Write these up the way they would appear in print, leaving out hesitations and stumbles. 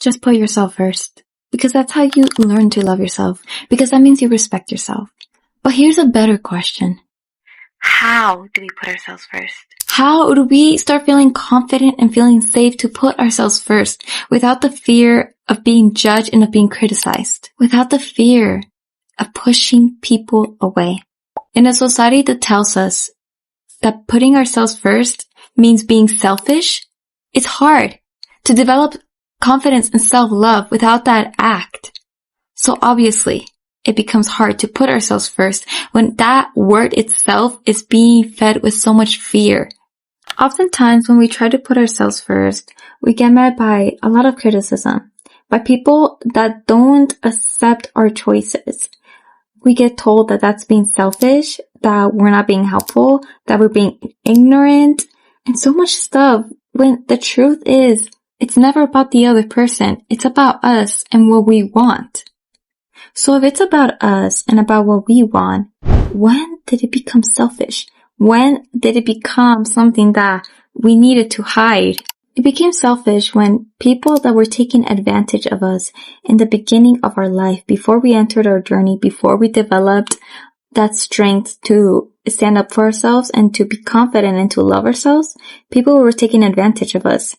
Just put yourself first. Because that's how you learn to love yourself. Because that means you respect yourself. But here's a better question. How do we put ourselves first? How do we start feeling confident and feeling safe to put ourselves first without the fear of being judged and of being criticized? Without the fear of pushing people away? In a society that tells us that putting ourselves first means being selfish, it's hard to develop confidence and self-love without that act. So obviously, it becomes hard to put ourselves first when that word itself is being fed with so much fear. Oftentimes, when we try to put ourselves first, we get met by a lot of criticism, by people that don't accept our choices. We get told that that's being selfish, that we're not being helpful, that we're being ignorant, and so much stuff, when the truth is, it's never about the other person. It's about us and what we want. So if it's about us and about what we want, when did it become selfish? When did it become something that we needed to hide? It became selfish when people that were taking advantage of us in the beginning of our life, before we entered our journey, before we developed that strength to stand up for ourselves and to be confident and to love ourselves, people were taking advantage of us.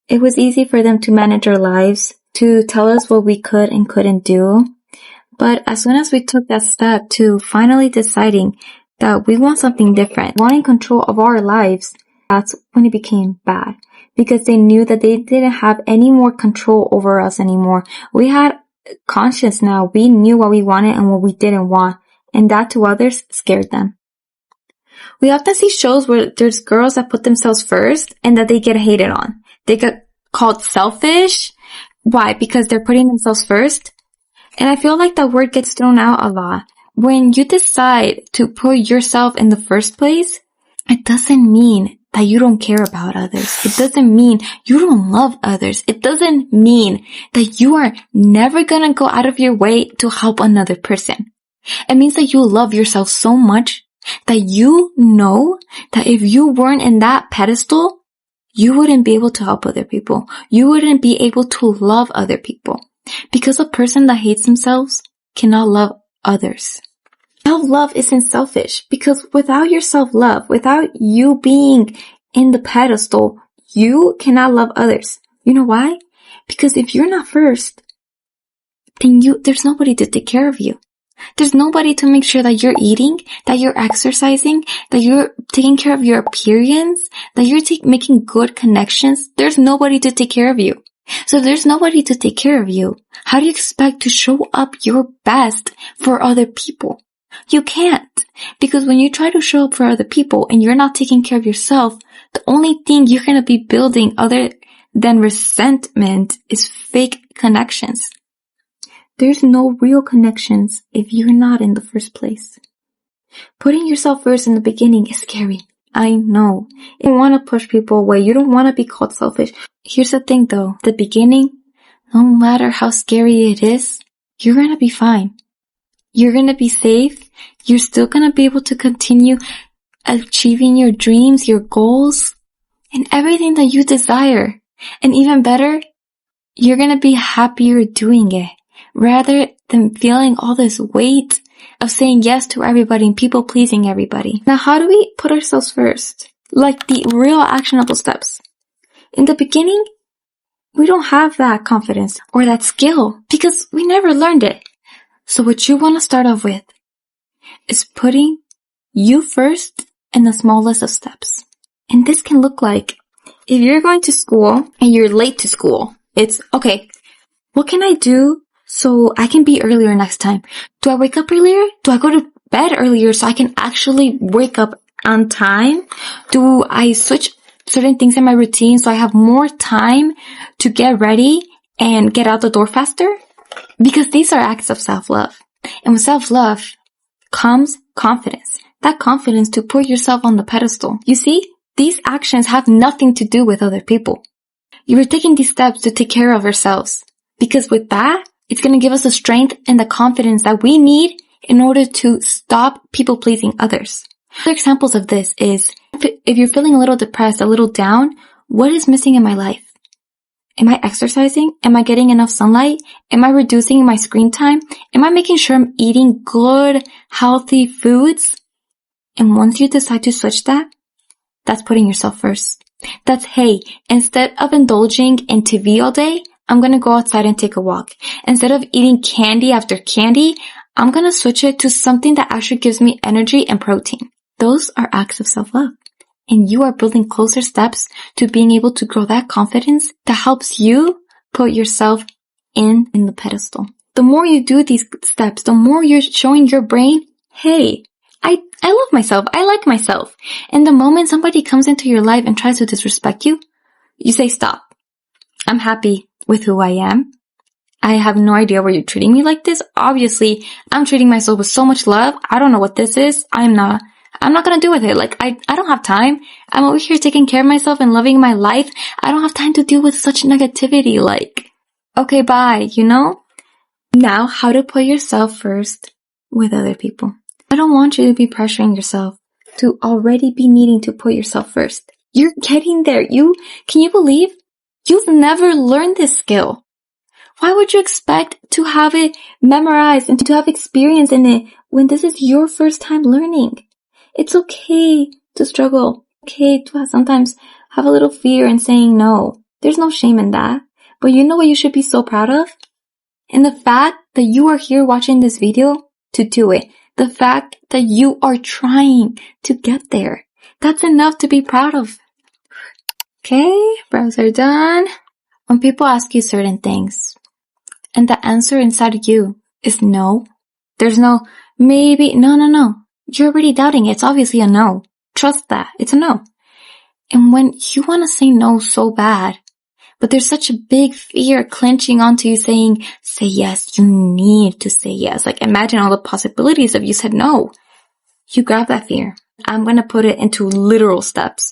It was easy for them to manage our lives, to tell us what we could and couldn't do. But as soon as we took that step to finally deciding that we want something different, wanting control of our lives, that's when it became bad. Because they knew that they didn't have any more control over us anymore. We had conscience now. We knew what we wanted and what we didn't want. And that to others scared them. We often see shows where there's girls that put themselves first and that they get hated on. They get called selfish. Why? Because they're putting themselves first. And I feel like that word gets thrown out a lot. When you decide to put yourself in the first place, it doesn't mean that you don't care about others. It doesn't mean you don't love others. It doesn't mean that you are never gonna go out of your way to help another person. It means that you love yourself so much that you know that if you weren't in that pedestal, you wouldn't be able to help other people. You wouldn't be able to love other people. Because a person that hates themselves cannot love others. Self-love isn't selfish, because without your self-love, without you being in the pedestal, you cannot love others. You know why? Because if you're not first, then there's nobody to take care of you. There's nobody to make sure that you're eating, that you're exercising, that you're taking care of your appearance, that you're making good connections. There's nobody to take care of you. So if there's nobody to take care of you, how do you expect to show up your best for other people? You can't. Because when you try to show up for other people and you're not taking care of yourself, the only thing you're going to be building other than resentment is fake connections. There's no real connections if you're not in the first place. Putting yourself first in the beginning is scary. I know. You don't want to push people away. You don't want to be called selfish. Here's the thing though. The beginning, no matter how scary it is, you're going to be fine. You're going to be safe. You're still going to be able to continue achieving your dreams, your goals, and everything that you desire. And even better, you're going to be happier doing it rather than feeling all this weight of saying yes to everybody and people pleasing everybody. Now, how do we put ourselves first? Like the real actionable steps. In the beginning, we don't have that confidence or that skill because we never learned it. So what you want to start off with is putting you first in the smallest of steps. And this can look like if you're going to school and you're late to school, it's okay, what can I do so I can be earlier next time? Do I wake up earlier? Do I go to bed earlier so I can actually wake up on time? Do I switch certain things in my routine so I have more time to get ready and get out the door faster? Because these are acts of self-love. And with self-love comes confidence. That confidence to put yourself on the pedestal. You see, these actions have nothing to do with other people. You are taking these steps to take care of ourselves. Because with that, it's going to give us the strength and the confidence that we need in order to stop people pleasing others. Other examples of this is, if you're feeling a little depressed, a little down, what is missing in my life? Am I exercising? Am I getting enough sunlight? Am I reducing my screen time? Am I making sure I'm eating good, healthy foods? And once you decide to switch that, that's putting yourself first. That's, hey, instead of indulging in TV all day, I'm gonna go outside and take a walk. Instead of eating candy after candy, I'm gonna switch it to something that actually gives me energy and protein. Those are acts of self-love. And you are building closer steps to being able to grow that confidence that helps you put yourself in the pedestal. The more you do these steps, the more you're showing your brain, hey, I love myself. I like myself. And the moment somebody comes into your life and tries to disrespect you, you say, stop. I'm happy with who I am. I have no idea why you're treating me like this. Obviously, I'm treating myself with so much love. I don't know what this is. I'm not gonna do with it. Like, I don't have time. I'm over here taking care of myself and loving my life. I don't have time to deal with such negativity. Like, okay, bye, you know? Now, how to put yourself first with other people. I don't want you to be pressuring yourself to already be needing to put yourself first. You're getting there. Can you believe? You've never learned this skill. Why would you expect to have it memorized and to have experience in it when this is your first time learning? It's okay to struggle. Okay to sometimes have a little fear in saying no. There's no shame in that. But you know what you should be so proud of? And the fact that you are here watching this video to do it. The fact that you are trying to get there. That's enough to be proud of. Okay, brows are done. When people ask you certain things, and the answer inside of you is no, there's no maybe, no. You're already doubting it. It's obviously a no. Trust that. It's a no. And when you want to say no so bad, but there's such a big fear clenching onto you saying, say yes, you need to say yes. Like, imagine all the possibilities if you said no. You grab that fear. I'm going to put it into literal steps.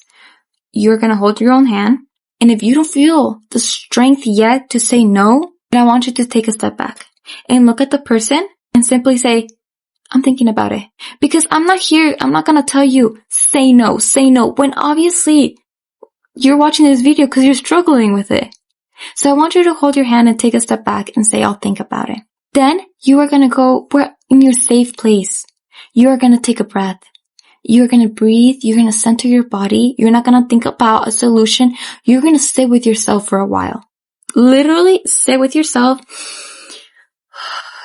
You're going to hold your own hand. And if you don't feel the strength yet to say no, then I want you to take a step back and look at the person and simply say, I'm thinking about it. Because I'm not going to tell you, say no, when obviously you're watching this video because you're struggling with it. So I want you to hold your hand and take a step back and say, I'll think about it. Then you are going to go in your safe place. You are going to take a breath. You're going to breathe. You're going to center your body. You're not going to think about a solution. You're going to sit with yourself for a while. Literally sit with yourself.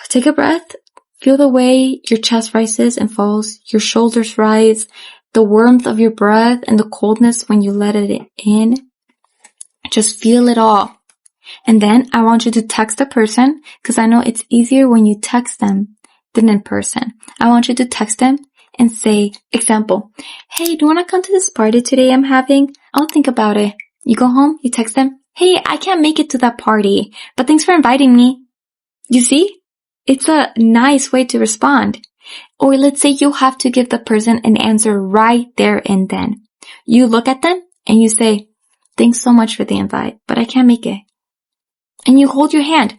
Take a breath. Feel the way your chest rises and falls. Your shoulders rise. The warmth of your breath and the coldness when you let it in. Just feel it all. And then I want you to text a person because I know it's easier when you text them than in person. I want you to text them and say, example, hey, do you want to come to this party today I'm having? I'll think about it. You go home, you text them, hey, I can't make it to that party, but thanks for inviting me. You see? It's a nice way to respond. Or let's say you have to give the person an answer right there and then. You look at them and you say, thanks so much for the invite, but I can't make it. And you hold your hand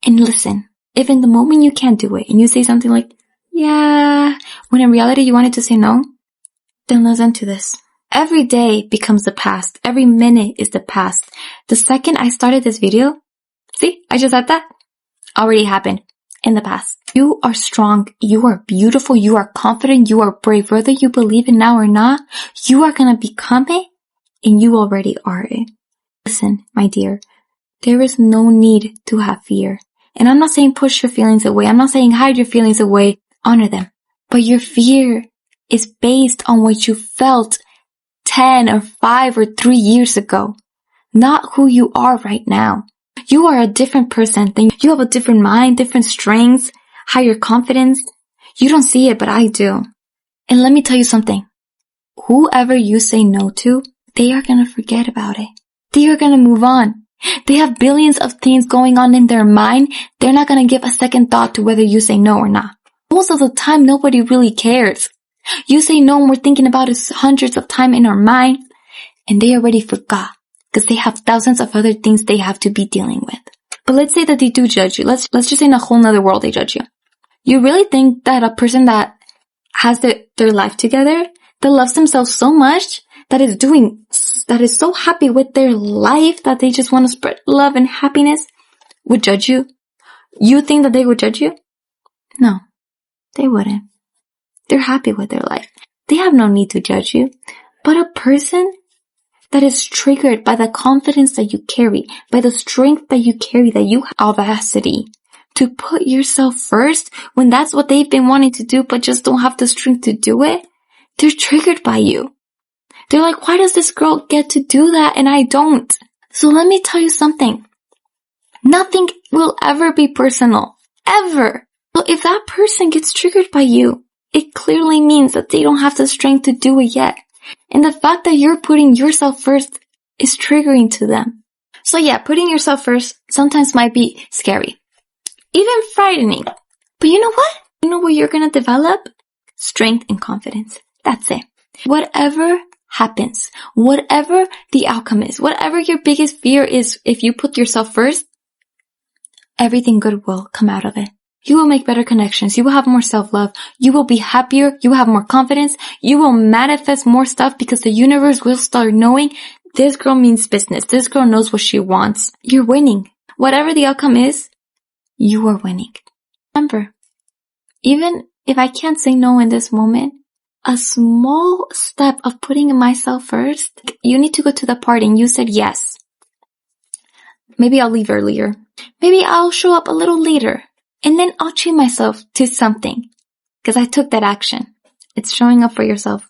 and listen. If in the moment you can't do it and you say something like, yeah, when in reality you wanted to say no, then listen to this. Every day becomes the past. Every minute is the past. The second I started this video, see, I just said that, already happened in the past. You are strong. You are beautiful. You are confident. You are brave. Whether you believe it now or not, you are going to become it and you already are it. Listen, my dear, there is no need to have fear. And I'm not saying push your feelings away. I'm not saying hide your feelings away. Honor them. But your fear is based on what you felt 10 or 5 or 3 years ago, not who you are right now. You are a different person. You have a different mind, different strengths, higher confidence. You don't see it, but I do. And let me tell you something. Whoever you say no to, they are going to forget about it. They are going to move on. They have billions of things going on in their mind. They're not going to give a second thought to whether you say no or not. Most of the time, nobody really cares. You say no and we're thinking about it hundreds of times in our mind, and they already forgot because they have thousands of other things they have to be dealing with. But let's say that they do judge you. Let's just say in a whole nother world they judge you. You really think that a person that has their life together, that loves themselves so much, that is so happy with their life that they just want to spread love and happiness would judge you? You think that they would judge you? No, they wouldn't. They're happy with their life. They have no need to judge you. But a person that is triggered by the confidence that you carry, by the strength that you carry, that you have audacity to put yourself first when that's what they've been wanting to do but just don't have the strength to do it, they're triggered by you. They're like, why does this girl get to do that and I don't? So let me tell you something. Nothing will ever be personal. Ever. So if that person gets triggered by you, it clearly means that they don't have the strength to do it yet. And the fact that you're putting yourself first is triggering to them. So yeah, putting yourself first sometimes might be scary. Even frightening. But you know what? You know what you're gonna develop? Strength and confidence. That's it. Whatever happens, whatever the outcome is, whatever your biggest fear is, if you put yourself first, everything good will come out of it. You will make better connections. You will have more self-love. You will be happier. You will have more confidence. You will manifest more stuff because the universe will start knowing this girl means business. This girl knows what she wants. You're winning. Whatever the outcome is, you are winning. Remember, even if I can't say no in this moment, a small step of putting myself first, you need to go to the party and you said yes. Maybe I'll leave earlier. Maybe I'll show up a little later. And then I'll treat myself to something. Because I took that action. It's showing up for yourself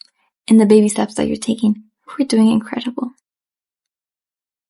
in the baby steps that you're taking. We're doing incredible.